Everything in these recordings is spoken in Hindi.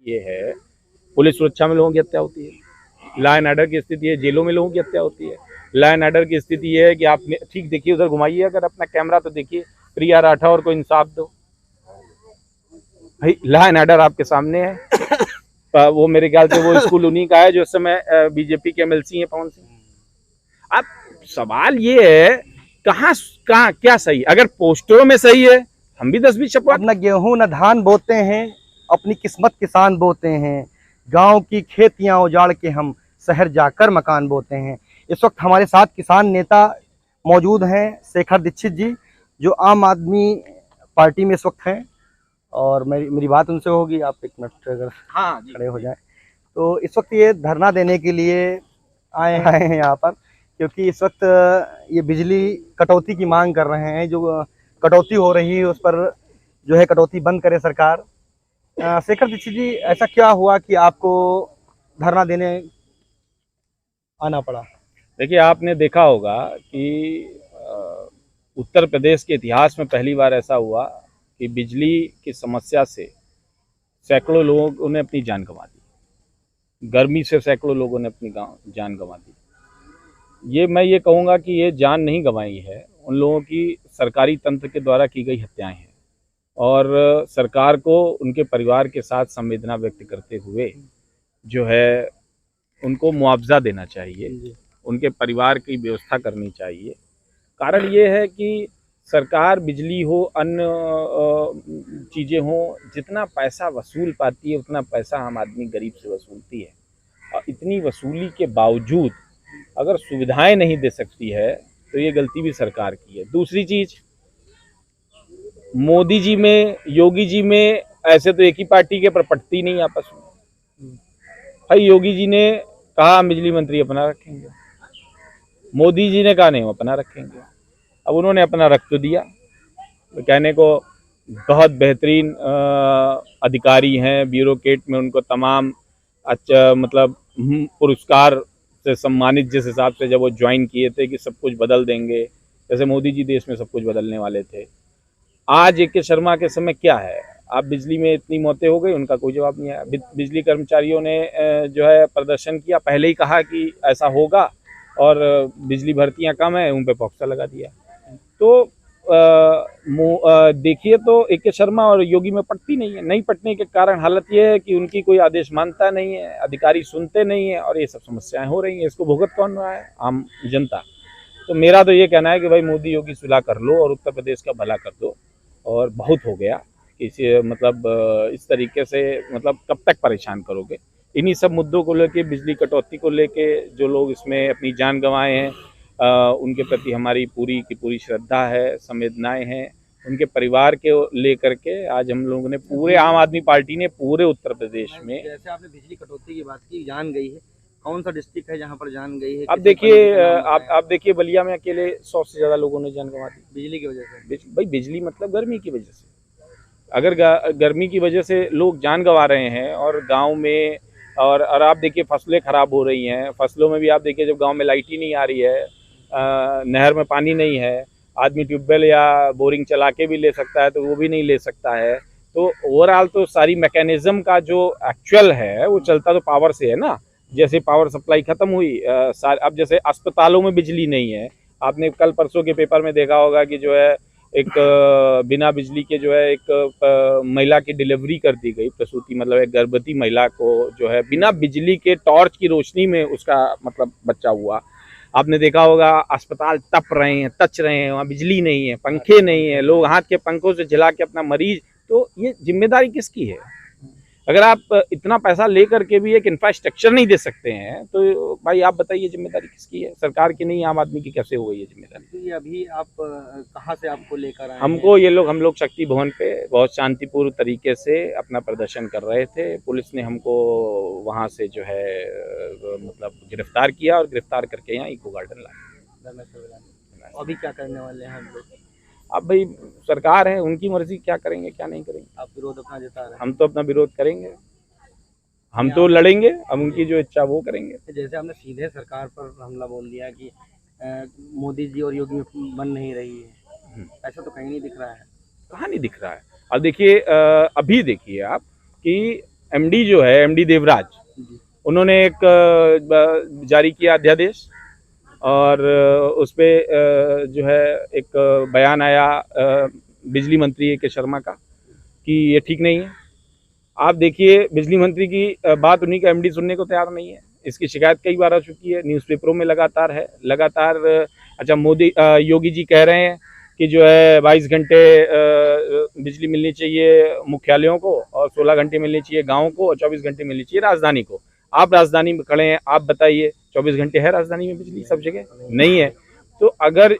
ये है, पुलिस सुरक्षा में लोगों की हत्या होती है, लॉ एंड ऑर्डर की स्थिति है, जेलों में लोगों की हत्या होती है। लॉ एंड ऑर्डर की स्थिति ये है कि आप ठीक देखिए, उधर घुमाइए अगर अपना कैमरा तो देखिए, प्रिया राठौर को इंसाफ दो भाई, लॉ एंड ऑर्डर आपके सामने है। वो मेरे ख्याल से वो स्कूल उन्हीं का है जो इस समय बीजेपी के एमएलसी हैं, पवन सिंह। अब सवाल ये है, कहाँ कहाँ क्या सही, अगर पोस्टरों में सही है हम भी 10-20 छपवा। अब न गेहूं न धान बोते हैं, अपनी किस्मत किसान बोते हैं। गांव की खेतियां उजाड़ के हम शहर जाकर मकान बोते हैं। इस वक्त हमारे साथ किसान नेता मौजूद हैं, शेखर दीक्षित जी, जो आम आदमी पार्टी में इस वक्त हैं। और मेरी बात उनसे होगी, आप एक मिनट अगर हाँ खड़े हो जाएं। तो इस वक्त ये धरना देने के लिए आए हैं यहाँ पर, क्योंकि इस वक्त ये बिजली कटौती की मांग कर रहे हैं। जो कटौती हो रही है उस पर जो है कटौती बंद करे सरकार। शेखर दीक्षित जी, ऐसा क्या हुआ कि आपको धरना देने आना पड़ा? देखिए, आपने देखा होगा कि उत्तर प्रदेश के इतिहास में पहली बार ऐसा हुआ कि बिजली की समस्या से सैकड़ों लोगों ने अपनी जान गंवा दी, गर्मी से सैकड़ों लोगों ने अपनी जान गंवा दी। ये मैं ये कहूँगा कि ये जान नहीं गंवाई है, उन लोगों की सरकारी तंत्र के द्वारा की गई हत्याएं हैं। और सरकार को उनके परिवार के साथ संवेदना व्यक्त करते हुए जो है उनको मुआवजा देना चाहिए, उनके परिवार की व्यवस्था करनी चाहिए। कारण ये है कि सरकार बिजली हो, अन्य चीज़ें हों, जितना पैसा वसूल पाती है उतना पैसा आम आदमी गरीब से वसूलती है। और इतनी वसूली के बावजूद अगर सुविधाएं नहीं दे सकती है तो ये गलती भी सरकार की है। दूसरी चीज़, मोदी जी में, योगी जी में ऐसे तो एक ही पार्टी के, पर पटती नहीं आपस में। भाई योगी जी ने कहा हम बिजली मंत्री अपना रखेंगे, मोदी जी ने कहा नहीं हम अपना रखेंगे। अब उन्होंने अपना रख तो दिया, तो कहने को बहुत बेहतरीन अधिकारी हैं, ब्यूरोक्रेट में उनको तमाम अच्छा मतलब पुरस्कार से सम्मानित, जिस हिसाब से जब वो ज्वाइन किए थे कि सब कुछ बदल देंगे, जैसे मोदी जी देश में सब कुछ बदलने वाले थे। आज ए के शर्मा के समय क्या है, आप बिजली में इतनी मौतें हो गई, उनका कोई जवाब नहीं आया। बिजली कर्मचारियों ने जो है प्रदर्शन किया, पहले ही कहा कि ऐसा होगा और बिजली भर्तियां कम है, उन पे पॉक्सा लगा दिया। तो देखिए, तो ए के शर्मा और योगी में पटती नहीं है। नहीं पटने के कारण हालत ये है कि उनकी कोई आदेश मानता नहीं है, अधिकारी सुनते नहीं है, और ये सब समस्याएं हो रही हैं। इसको भुगत कौन रहा है? आम जनता। तो मेरा तो ये कहना है कि भाई मोदी योगी सुलह कर लो और उत्तर प्रदेश का भला कर दो, और बहुत हो गया। इसे मतलब इस तरीके से मतलब कब तक परेशान करोगे? इन्हीं सब मुद्दों को लेके, बिजली कटौती को लेके जो लोग इसमें अपनी जान गंवाए हैं, उनके प्रति हमारी पूरी की पूरी श्रद्धा है, संवेदनाएं हैं। उनके परिवार के लेकर के आज हम लोगों ने, पूरे आम आदमी पार्टी ने पूरे उत्तर प्रदेश में, जैसे आपने बिजली कटौती की बात की, जान गई है, कौन सा डिस्ट्रिक्ट है जहाँ पर जान गई है? अब देखिए, आप देखिए बलिया में अकेले 100 से ज़्यादा लोगों ने जान गंवा दी बिजली की वजह से। भाई बिजली मतलब गर्मी की वजह से। अगर गर्मी की वजह से लोग जान गंवा रहे हैं, और गांव में, और आप देखिए फसलें खराब हो रही हैं। फसलों में भी आप देखिए, जब गांव में लाइट ही नहीं आ रही है, नहर में पानी नहीं है, आदमी ट्यूबवेल या बोरिंग चला के भी ले सकता है तो वो भी नहीं ले सकता है। तो ओवरऑल तो सारी मैकेनिज्म का जो एक्चुअल है वो चलता तो पावर से है ना। जैसे पावर सप्लाई खत्म हुई, अब जैसे अस्पतालों में बिजली नहीं है, आपने कल परसों के पेपर में देखा होगा कि जो है एक बिना बिजली के जो है एक महिला की डिलीवरी कर दी गई, प्रसूति, मतलब एक गर्भवती महिला को जो है बिना बिजली के टॉर्च की रोशनी में उसका मतलब बच्चा हुआ। आपने देखा होगा अस्पताल तप रहे हैं, तच रहे हैं, वहाँ बिजली नहीं है, पंखे नहीं है, लोग हाथ के पंखों से झिला के अपना मरीज। तो ये जिम्मेदारी किसकी है? अगर आप इतना पैसा लेकर के भी एक इंफ्रास्ट्रक्चर नहीं दे सकते हैं तो भाई आप बताइए जिम्मेदारी किसकी है? सरकार की नहीं, आम आदमी की कैसे हो गई है जिम्मेदारी? तो अभी आप कहाँ से आपको लेकर आए? हमको हम लोग शक्ति भवन पे बहुत शांतिपूर्ण तरीके से अपना प्रदर्शन कर रहे थे। पुलिस ने हमको वहाँ से जो है मतलब गिरफ्तार किया, और गिरफ्तार करके यहाँ इको गार्डन लाया। अभी क्या करने वाले हैं हम लोग? अब भाई सरकार है, उनकी मर्जी, क्या करेंगे क्या नहीं करेंगे। आप विरोध अपना जता रहे हैं? हम तो अपना विरोध करेंगे, हम तो लड़ेंगे, हम उनकी जो इच्छा वो करेंगे। जैसे आपने सीधे सरकार पर हमला बोल दिया कि मोदी जी और योगी में बन नहीं रही है, ऐसा तो कहीं नहीं दिख रहा है। कहाँ नहीं दिख रहा है? अब देखिए, अभी देखिए आप कि एमडी जो है, एमडी देवराज, उन्होंने एक जारी किया अध्यादेश, और उस पे जो है एक बयान आया बिजली मंत्री ए के शर्मा का कि ये ठीक नहीं है। आप देखिए, बिजली मंत्री की बात उन्हीं का एमडी सुनने को तैयार नहीं है। इसकी शिकायत कई बार आ चुकी है, न्यूज़पेपरों में लगातार है, लगातार। अच्छा, मोदी योगी जी कह रहे हैं कि जो है 22 घंटे बिजली मिलनी चाहिए मुख्यालयों को, और 16 घंटे मिलनी चाहिए गाँव को, और 24 घंटे मिलनी चाहिए राजधानी को। आप राजधानी में खड़े हैं, आप बताइए 24 घंटे है राजधानी में बिजली सब जगह? नहीं है। तो अगर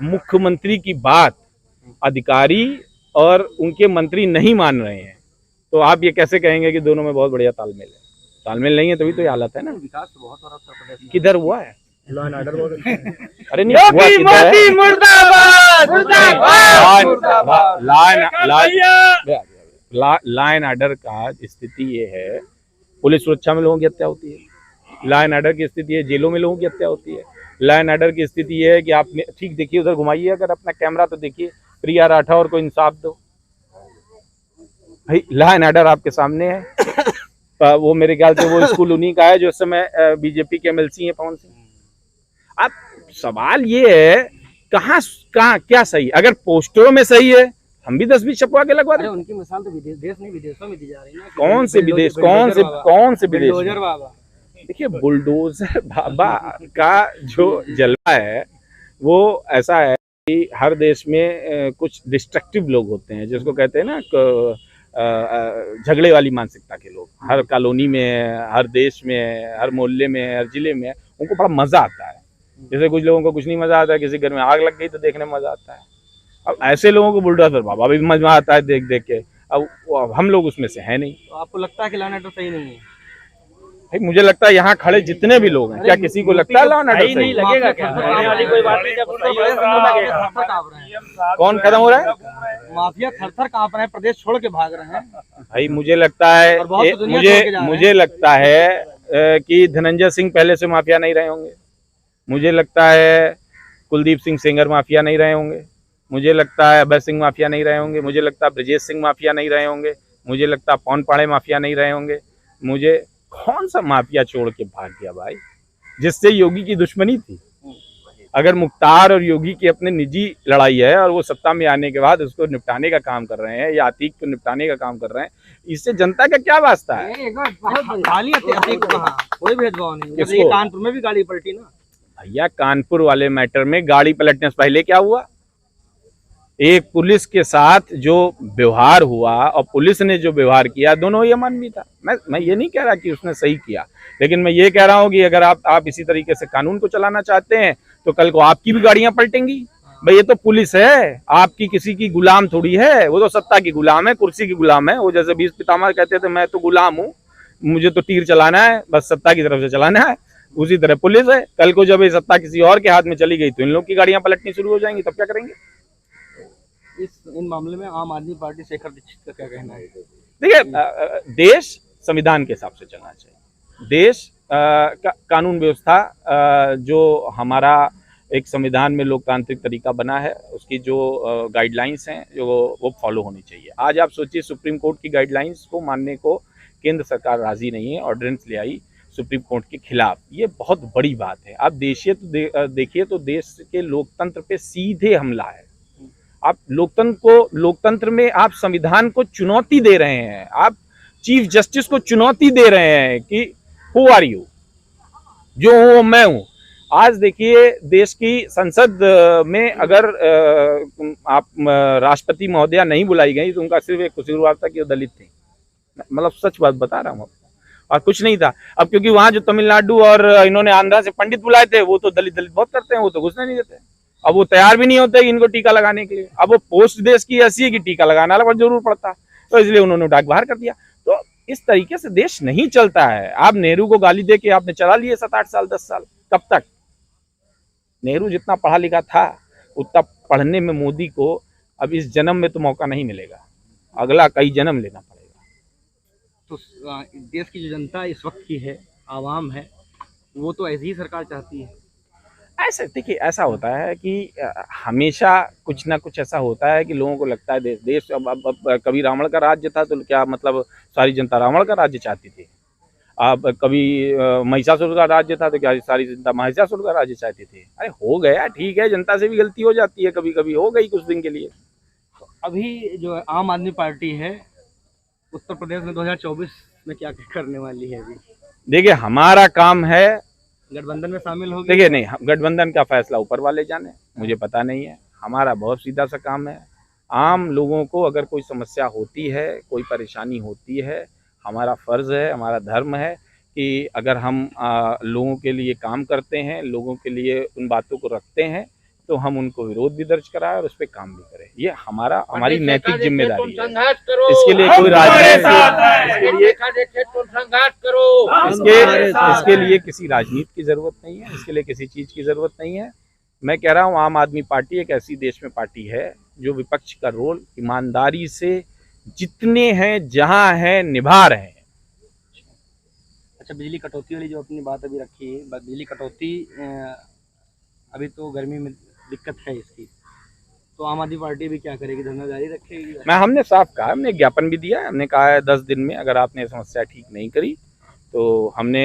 मुख्यमंत्री की बात अधिकारी और उनके मंत्री नहीं मान रहे हैं, तो आप ये कैसे कहेंगे कि दोनों में बहुत बढ़िया तालमेल है? तालमेल नहीं है, तभी तो ये हालत है ना। विकास तो बहुत हो रहा उत्तर प्रदेश में। किधर हुआ है? लॉ एंड ऑर्डर बहुत अरे नहीं हुआ, किधर है? लॉ एंड ऑर्डर का स्थिति ये है, पुलिस सुरक्षा में लोगों की हत्या होती है। लॉ एंड ऑर्डर की स्थिति है, जेलों में लोगों की हत्या होती है। लॉ एंड ऑर्डर की स्थिति ये है कि आप ठीक देखिए, उधर घुमाइए अगर अपना कैमरा, तो देखिए प्रिया राठौर को इंसाफ दो भाई। लॉ एंड ऑर्डर आपके सामने है। वो मेरे ख्याल से वो स्कूल उन्हीं का है जो इस समय बीजेपी के एमएलसी हैं, पवन सिंह। अब सवाल ये है, कहाँ क्या सही? अगर पोस्टरों में सही है, हम भी 10-20 छपवा के लगवा दें। उनकी मिसाल तो देश नहीं, विदेशों में दी जा रही है ना। कौन से विदेश, कौन से विदेश? बुलडोजर बाबा। देखिए, बुलडोजर बाबा का जो जलवा है वो ऐसा है कि हर देश में कुछ डिस्ट्रक्टिव लोग होते हैं, जिसको कहते हैं ना झगड़े वाली मानसिकता के लोग। हर कॉलोनी में, हर देश में, हर मोहल्ले में, हर जिले में उनको बड़ा मजा आता है। जैसे कुछ लोगों को कुछ नहीं मजा आता है, किसी घर में आग लग गई तो देखने में मजा आता है। अब ऐसे लोगों को बुलडोजर बाबा भी मजा आता है देख देख के। अब हम लोग उसमें से हैं नहीं। तो आपको लगता है कि लॉ एंड ऑर्डर सही नहीं है? भाई मुझे लगता है यहाँ खड़े जितने भी लोग हैं, क्या किसी को लगता है लॉ एंड ऑर्डर सही नहीं लगेगा? क्या कोई बात नहीं, जब कौन खत्म हो रहा है? माफिया थर-थर कांप रहे हैं, प्रदेश छोड़ के भाग रहे हैं। भाई मुझे लगता है मुझे लगता है कि धनंजय सिंह पहले से माफिया नहीं रहे होंगे। मुझे लगता है कुलदीप सिंह सेंगर माफिया नहीं रहे होंगे। मुझे लगता है अभय सिंह माफिया नहीं रहे होंगे। मुझे लगता है ब्रजेश सिंह माफिया नहीं रहे होंगे। मुझे लगता है पवन पाड़े माफिया नहीं रहे होंगे। मुझे कौन सा माफिया छोड़ के भाग गया भाई, जिससे योगी की दुश्मनी थी? अगर मुख्तार और योगी की अपने निजी लड़ाई है और वो सत्ता में आने के बाद उसको निपटाने का काम कर रहे हैं, या अतीक को निपटाने का काम कर रहे हैं, इससे जनता का क्या वास्ता है? कोई भेदभाव नहीं। कानपुर में भी गाड़ी पलटी ना भैया। कानपुर वाले मैटर में गाड़ी पलटने से पहले क्या हुआ? एक पुलिस के साथ जो व्यवहार हुआ और पुलिस ने जो व्यवहार किया, दोनों ही अमानवीय था। मैं ये नहीं कह रहा कि उसने सही किया, लेकिन मैं ये कह रहा हूँ कि अगर आप इसी तरीके से कानून को चलाना चाहते हैं तो कल को आपकी भी गाड़ियां पलटेंगी। भाई ये तो पुलिस है, आपकी किसी की गुलाम थोड़ी है। वो तो सत्ता की गुलाम है, कुर्सी की गुलाम है। वो जैसे भीष्म पितामह कहते थे, मैं तो गुलाम हूँ, मुझे तो तीर चलाना है, बस सत्ता की तरफ से चलाना है। उसी तरह पुलिस है। कल को जब ये सत्ता किसी और के हाथ में चली गई तो इन लोग की गाड़ियां पलटनी शुरू हो जाएंगी, तब क्या करेंगे? इन मामले में आम आदमी पार्टी शेखर दीक्षित का क्या कहना है? देखिए, देश संविधान के हिसाब से चलना चाहिए। देश का कानून व्यवस्था जो हमारा एक संविधान में लोकतांत्रिक तरीका बना है, उसकी जो गाइडलाइंस हैं जो वो फॉलो होनी चाहिए। आज आप सोचिए, सुप्रीम कोर्ट की गाइडलाइंस को मानने को केंद्र सरकार राजी नहीं है, ऑर्डिनेंस ले आई सुप्रीम कोर्ट के खिलाफ। ये बहुत बड़ी बात है। आप देखिए तो देश के लोकतंत्र पे सीधे हमला है। आप लोकतंत्र में आप संविधान को चुनौती दे रहे हैं। आप चीफ जस्टिस को चुनौती दे रहे हैं कि हु आर यू, जो हूं मैं हूं। आज देखिए, देश की संसद में अगर आप राष्ट्रपति महोदया नहीं बुलाई गई तो उनका सिर्फ एक कसूरवार था कि वो दलित थी। मतलब सच बात बता रहा हूँ, और कुछ नहीं था। अब क्योंकि वहां जो तमिलनाडु और इन्होंने आंध्रा से पंडित बुलाए थे, वो तो दलित बहुत करते हैं, वो तो घुसने नहीं देते। अब वो तैयार भी नहीं होते इनको टीका लगाने के लिए। अब वो पोस्ट देश की ऐसी है कि टीका लगाना जरूर पड़ता, तो इसलिए उन्होंने डाक बाहर कर दिया। तो इस तरीके से देश नहीं चलता है। आप नेहरू को गाली दे के आपने चला लिए 7-8 साल 10 साल, कब तक? नेहरू जितना पढ़ा लिखा था उतना पढ़ने में मोदी को अब इस जन्म में तो मौका नहीं मिलेगा, अगला कई जन्म लेना पड़ेगा। तो देश की जो जनता इस वक्त की है, आवाम है, वो तो ऐसी ही सरकार चाहती है। ऐसे देखिए, ऐसा होता है कि हमेशा कुछ ना कुछ ऐसा होता है कि लोगों को लगता है देश अब कभी रावण का राज्य था तो क्या मतलब सारी जनता रावण का राज्य चाहती थी। अब कभी महिषासुर का राज्य था तो क्या सारी जनता महिषासुर का राज्य चाहती थी। अरे हो गया, ठीक है, जनता से भी गलती हो जाती है, कभी कभी हो गई कुछ दिन के लिए। अभी जो आम आदमी पार्टी है उत्तर प्रदेश में 2024 में क्या क्या करने वाली है अभी? देखिए, हमारा काम है, गठबंधन में शामिल होगी? देखिए नहीं, गठबंधन का फैसला ऊपर वाले जाने, मुझे पता नहीं है। हमारा बहुत सीधा सा काम है, आम लोगों को अगर कोई समस्या होती है, कोई परेशानी होती है, हमारा फ़र्ज़ है, हमारा धर्म है कि अगर हम लोगों के लिए काम करते हैं, लोगों के लिए उन बातों को रखते हैं, तो हम उनको विरोध भी दर्ज कराएं और उस पर काम भी करें। ये हमारी नैतिक जिम्मेदारी है। इसके लिए कोई इसके लिए किसी राजनीति की ज़रूरत नहीं है, इसके लिए किसी चीज़ की ज़रूरत नहीं है। मैं कह रहा हूँ, आम आदमी पार्टी एक ऐसी देश में पार्टी है जो विपक्ष का रोल ईमानदारी से जितने हैं जहां हैं निभा रहे हैं। अच्छा, बिजली कटौती वाली जो अपनी बात अभी रखी है, बिजली कटौती अभी तो गर्मी में दिक्कत है इसकी, तो आम आदमी पार्टी भी क्या करेगी, धरना जारी रखेगी? हमने साफ कहा, हमने ज्ञापन भी दिया, हमने कहा है 10 दिन में अगर आपने समस्या ठीक नहीं करी तो हमने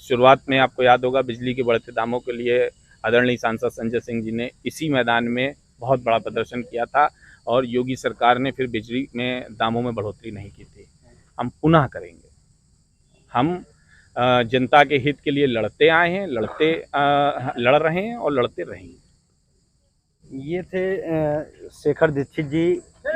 शुरुआत में आपको याद होगा बिजली के बढ़ते दामों के लिए आदरणीय सांसद संजय सिंह जी ने इसी मैदान में बहुत बड़ा प्रदर्शन किया था और योगी सरकार ने फिर बिजली में दामों में बढ़ोतरी नहीं की थी। हम पुनः करेंगे। हम जनता के हित के लिए लड़ते आए हैं, लड़ रहे हैं और लड़ते रहेंगे। ये थे शेखर दीक्षित जी,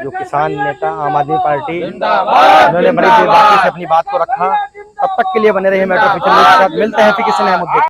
जो किसान नेता आम आदमी पार्टी, उन्होंने बड़ी देर बाकी से अपनी बात को रखा। तब तक के लिए बने रहिए मेट्रो फीचर न्यूज़ के साथ। मिलते हैं फिर किसी नए मुद्दे।